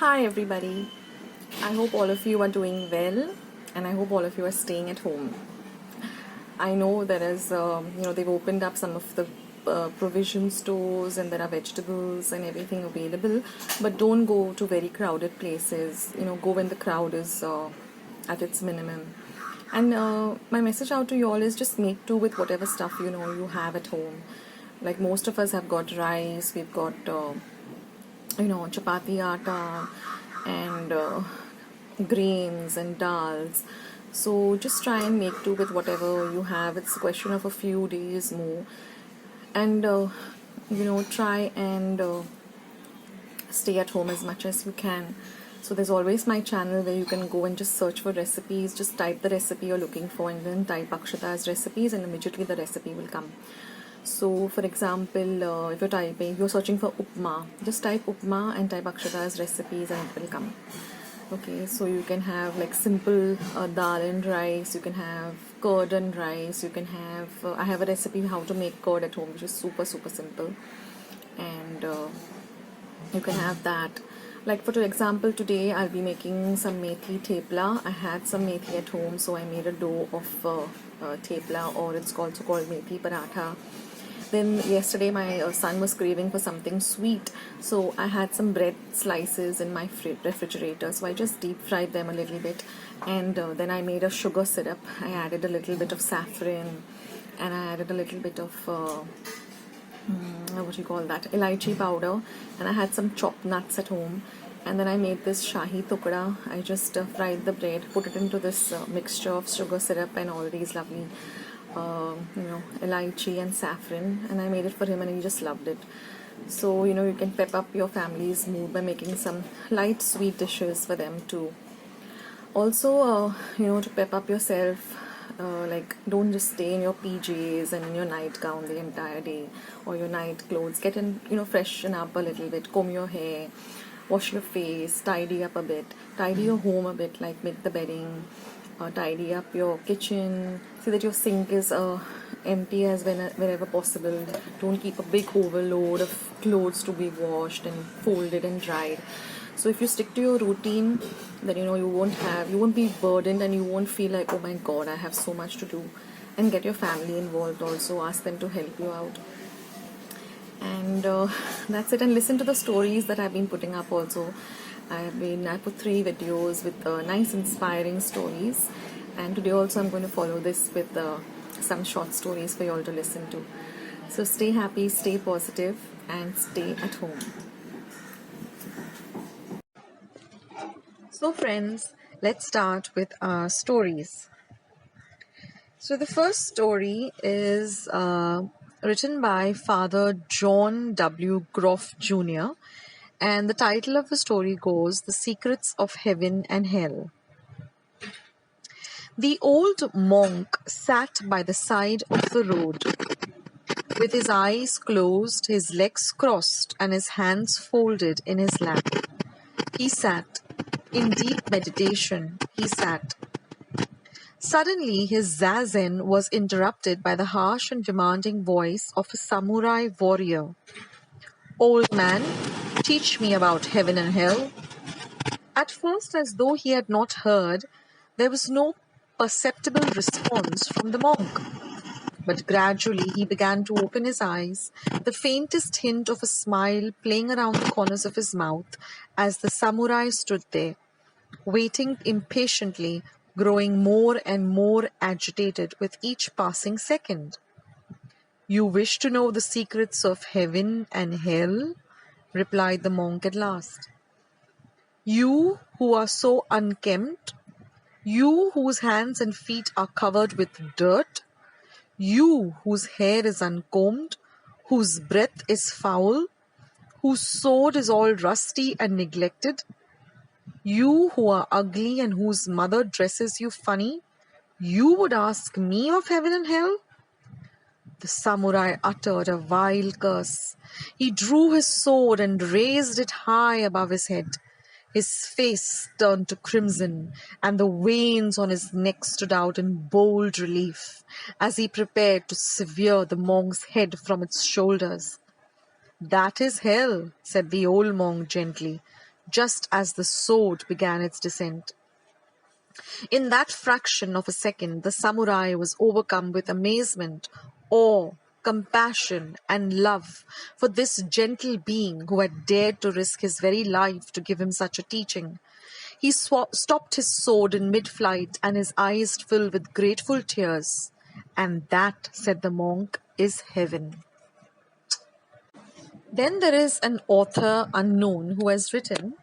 Hi everybody. I hope all of you are doing well and I hope all of you are staying at home. I know there is, they've opened up some of the provision stores and there are vegetables and everything available, but don't go to very crowded places. Go when the crowd is at its minimum. And my message out to you all is just make do with whatever stuff you have at home. Like most of us have got rice, we've got chapati atta and grains and dals. So just try and make do with whatever you have. It's a question of a few days more, and try and stay at home as much as you can. So there's always my channel where you can go and just search for recipes. Just type the recipe you're looking for and then type Akshata's recipes and immediately the recipe will come. So for example, if you're searching for upma, just type upma and type Akshata's recipes and it will come. Okay, so you can have like simple dal and rice, you can have curd and rice, you can have, I have a recipe how to make curd at home which is super simple, and you can have that. Like for example, today I'll be making some methi thepla. I had some methi at home, so I made a dough of thepla, or it's also called methi paratha. Then yesterday my son was craving for something sweet, so I had some bread slices in my refrigerator, so I just deep fried them a little bit, and then I made a sugar syrup. I added a little bit of saffron and I added a little bit of what do you call that, elaichi powder, and I had some chopped nuts at home. And then I made this shahi tukda. I just fried the bread, put it into this mixture of sugar syrup and all these lovely elaichi and saffron, and I made it for him and he just loved it. So you can pep up your family's mood by making some light sweet dishes for them too. Also to pep up yourself, like don't just stay in your PJs and in your nightgown the entire day, or your night clothes. Get in, freshen up a little bit, comb your hair, wash your face, tidy up a bit, tidy your home a bit, like make the bedding, tidy up your kitchen, see that your sink is empty as whenever possible. Don't keep a big overload of clothes to be washed and folded and dried. So if you stick to your routine, then you won't be burdened and you won't feel like, oh my god, I have so much to do. And get your family involved also, ask them to help you out. And that's it. And listen to the stories that I've been putting up also. I put 3 videos with nice inspiring stories, and today also I'm going to follow this with some short stories for you all to listen to. So stay happy, stay positive, and stay at home. So friends, let's start with our stories. So the first story is written by Father John W. Groff Jr., and the title of the story goes, The Secrets of Heaven and Hell. The old monk sat by the side of the road, with his eyes closed, his legs crossed, and his hands folded in his lap. He sat. In deep meditation, he sat. Suddenly, his zazen was interrupted by the harsh and demanding voice of a samurai warrior. Old man, teach me about heaven and hell. At first, as though he had not heard, there was no perceptible response from the monk. But gradually he began to open his eyes, the faintest hint of a smile playing around the corners of his mouth as the samurai stood there, waiting impatiently, growing more and more agitated with each passing second. You wish to know the secrets of heaven and hell? Replied the monk at last. You who are so unkempt, you whose hands and feet are covered with dirt, you whose hair is uncombed, whose breath is foul, whose sword is all rusty and neglected, you who are ugly and whose mother dresses you funny, you would ask me of heaven and hell? The samurai uttered a vile curse. He drew his sword and raised it high above his head. His face turned to crimson, and the veins on his neck stood out in bold relief as he prepared to sever the monk's head from its shoulders. That is hell, said the old monk gently. just as the sword began its descent. In that fraction of a second, the samurai was overcome with amazement, awe, compassion, and love for this gentle being who had dared to risk his very life to give him such a teaching. He stopped his sword in mid-flight, and his eyes filled with grateful tears. And that, said the monk, is heaven. Then there is an author unknown who has written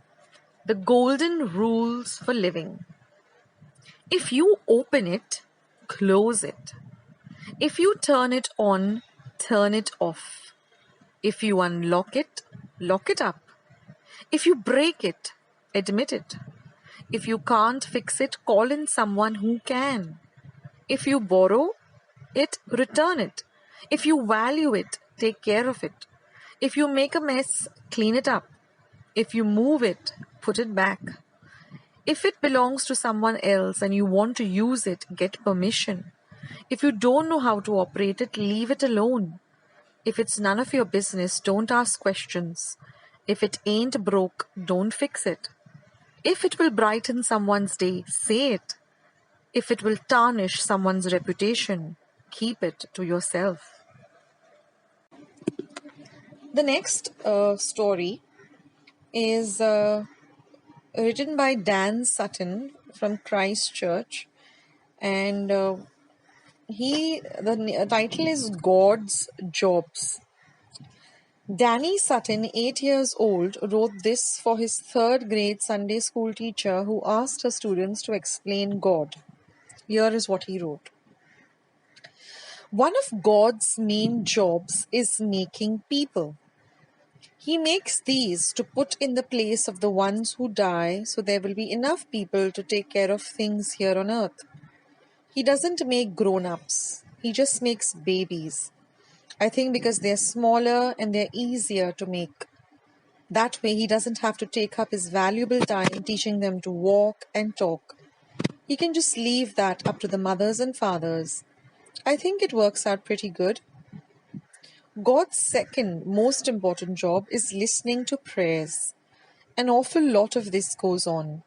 The Golden Rules for Living. If you open it, close it. If you turn it on, turn it off. If you unlock it, lock it up. If you break it, admit it. If you can't fix it, call in someone who can. If you borrow it, return it. If you value it, take care of it. If you make a mess, clean it up. If you move it, put it back. If it belongs to someone else and you want to use it, get permission. If you don't know how to operate it, leave it alone. If it's none of your business, don't ask questions. If it ain't broke, don't fix it. If it will brighten someone's day, say it. If it will tarnish someone's reputation, keep it to yourself. The next story is written by Dan Sutton from Christchurch, and the title is God's Jobs. Danny Sutton, 8 years old, wrote this for his third grade Sunday school teacher who asked her students to explain God. Here is what he wrote. One of God's main jobs is making people. He makes these to put in the place of the ones who die, so there will be enough people to take care of things here on earth. He doesn't make grown-ups. He just makes babies. I think because they're smaller and they're easier to make. That way he doesn't have to take up his valuable time teaching them to walk and talk. He can just leave that up to the mothers and fathers. I think it works out pretty good. God's second most important job is listening to prayers. An awful lot of this goes on.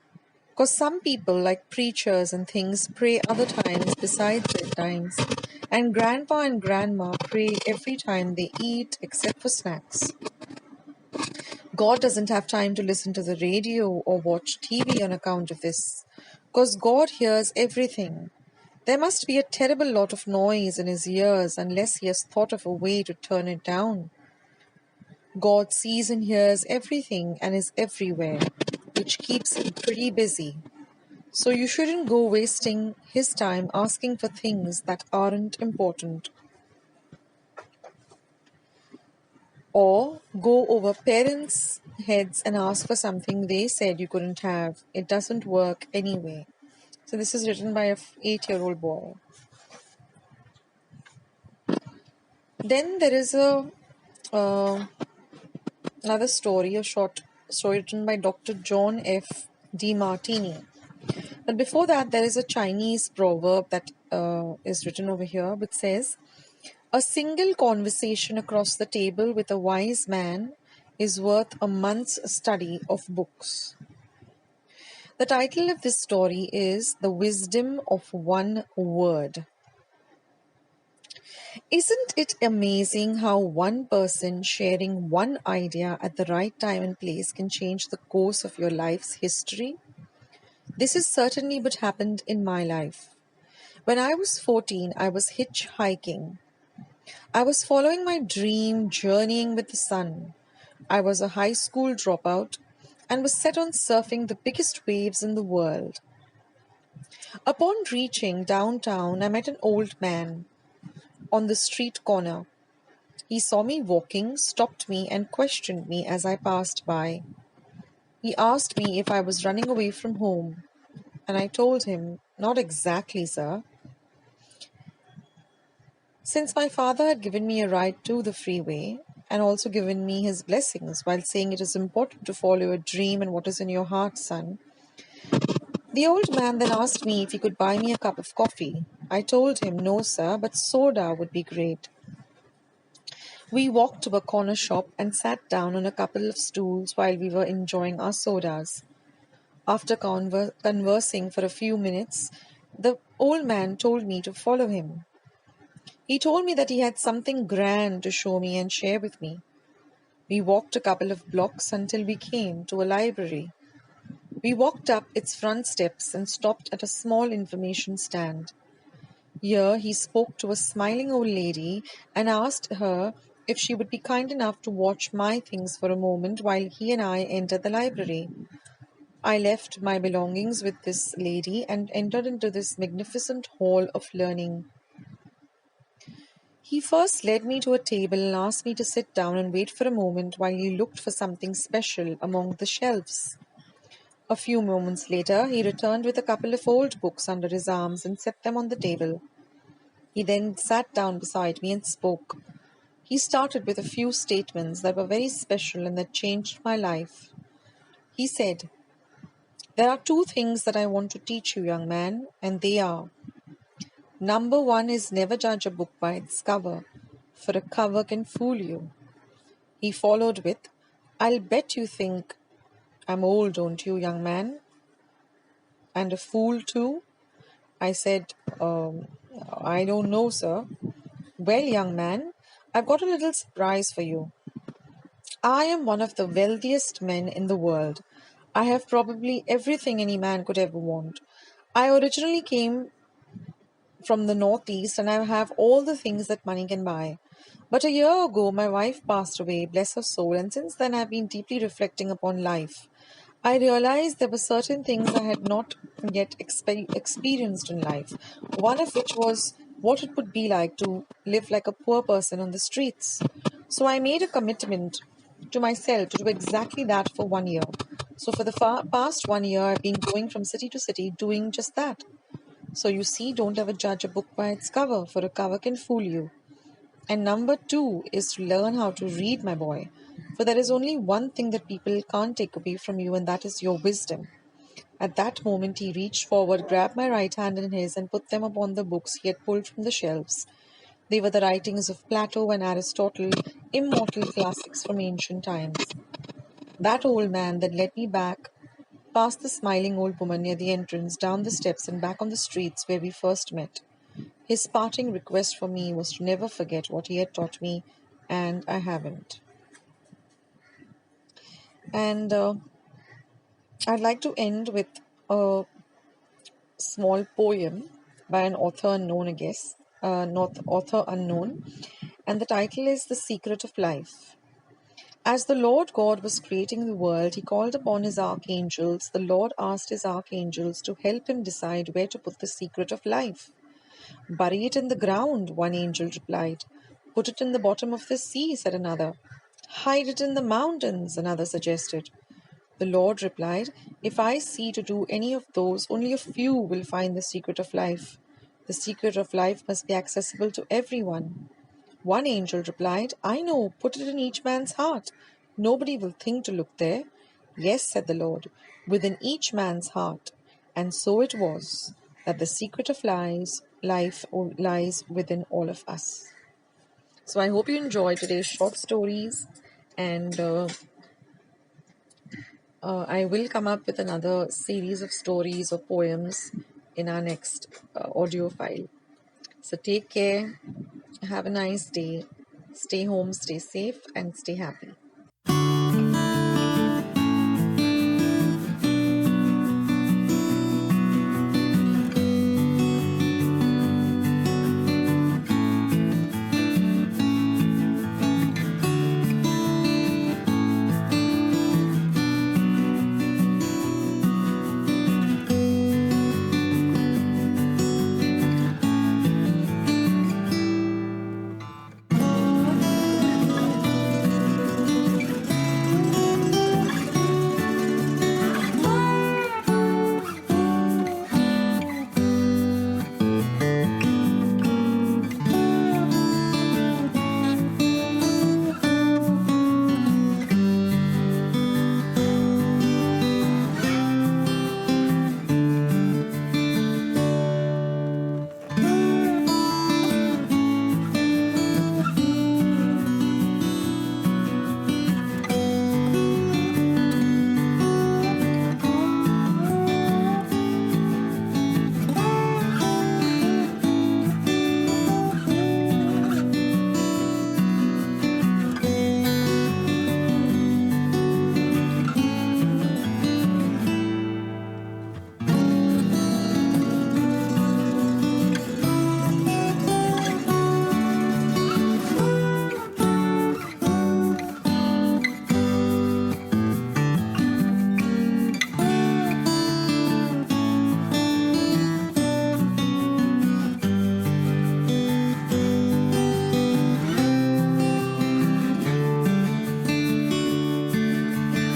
Because some people, like preachers and things, pray other times besides their times. And grandpa and grandma pray every time they eat except for snacks. God doesn't have time to listen to the radio or watch TV on account of this. Because God hears everything. There must be a terrible lot of noise in his ears unless he has thought of a way to turn it down. God sees and hears everything and is everywhere, which keeps him pretty busy. So you shouldn't go wasting his time asking for things that aren't important. Or go over parents' heads and ask for something they said you couldn't have. It doesn't work anyway. So this is written by an 8-year-old boy. Then there is another story, a short story written by Dr. John F. DeMartini. But before that, there is a Chinese proverb that is written over here, which says, a single conversation across the table with a wise man is worth a month's study of books. The title of this story is The Wisdom of One Word. Isn't it amazing how one person sharing one idea at the right time and place can change the course of your life's history? This is certainly what happened in my life. When I was 14, I was hitchhiking. I was following my dream, journeying with the sun. I was a high school dropout and was set on surfing the biggest waves in the world. Upon reaching downtown, I met an old man on the street corner. He saw me walking, stopped me, and questioned me as I passed by. He asked me if I was running away from home, and I told him, not exactly, sir. Since my father had given me a ride to the freeway and also given me his blessings while saying it is important to follow your dream and what is in your heart, son, the old man then asked me if he could buy me a cup of coffee. I told him, no, sir, but soda would be great. We walked to a corner shop and sat down on a couple of stools while we were enjoying our sodas. After conversing for a few minutes, the old man told me to follow him. He told me that he had something grand to show me and share with me. We walked a couple of blocks until we came to a library. We walked up its front steps and stopped at a small information stand. Here he spoke to a smiling old lady and asked her if she would be kind enough to watch my things for a moment while he and I entered the library. I left my belongings with this lady and entered into this magnificent hall of learning. He first led me to a table and asked me to sit down and wait for a moment while he looked for something special among the shelves. A few moments later, he returned with a couple of old books under his arms and set them on the table. He then sat down beside me and spoke. He started with a few statements that were very special and that changed my life. He said, "There are two things that I want to teach you, young man, and they are: number one is never judge a book by its cover, for a cover can fool you." He followed with, "I'll bet you think I'm old, don't you, young man? And a fool too?" I said, "I don't know, sir." "Well, young man, I've got a little surprise for you. I am one of the wealthiest men in the world. I have probably everything any man could ever want. I originally came from the Northeast and I have all the things that money can buy. But a year ago, my wife passed away, bless her soul, and since then I've been deeply reflecting upon life. I realized there were certain things I had not yet experienced in life, one of which was what it would be like to live like a poor person on the streets. So I made a commitment to myself to do exactly that for 1 year. So for the past 1 year, I've been going from city to city doing just that. So you see, don't ever judge a book by its cover, for a cover can fool you. And number two is to learn how to read, my boy. For there is only one thing that people can't take away from you, and that is your wisdom." At that moment, he reached forward, grabbed my right hand in his, and put them upon the books he had pulled from the shelves. They were the writings of Plato and Aristotle, immortal classics from ancient times. That old man then led me back, past the smiling old woman near the entrance, down the steps, and back on the streets where we first met. His parting request for me was to never forget what he had taught me, and I haven't. And I'd like to end with a small poem by an author unknown, I guess, not author unknown, and the title is The Secret of Life. As the Lord God was creating the world, he called upon his archangels. The Lord asked his archangels to help him decide where to put the secret of life. "Bury it in the ground," one angel replied. "Put it in the bottom of the sea," said another. "Hide it in the mountains," another suggested. The Lord replied, "If I see to do any of those, only a few will find the secret of life. The secret of life must be accessible to everyone." One angel replied, "I know, put it in each man's heart. Nobody will think to look there." "Yes," said the Lord, "within each man's heart." And so it was that the secret of life lies within all of us. So I hope you enjoyed today's short stories, and I will come up with another series of stories or poems in our next audio file. So take care, have a nice day, stay home, stay safe, and stay happy.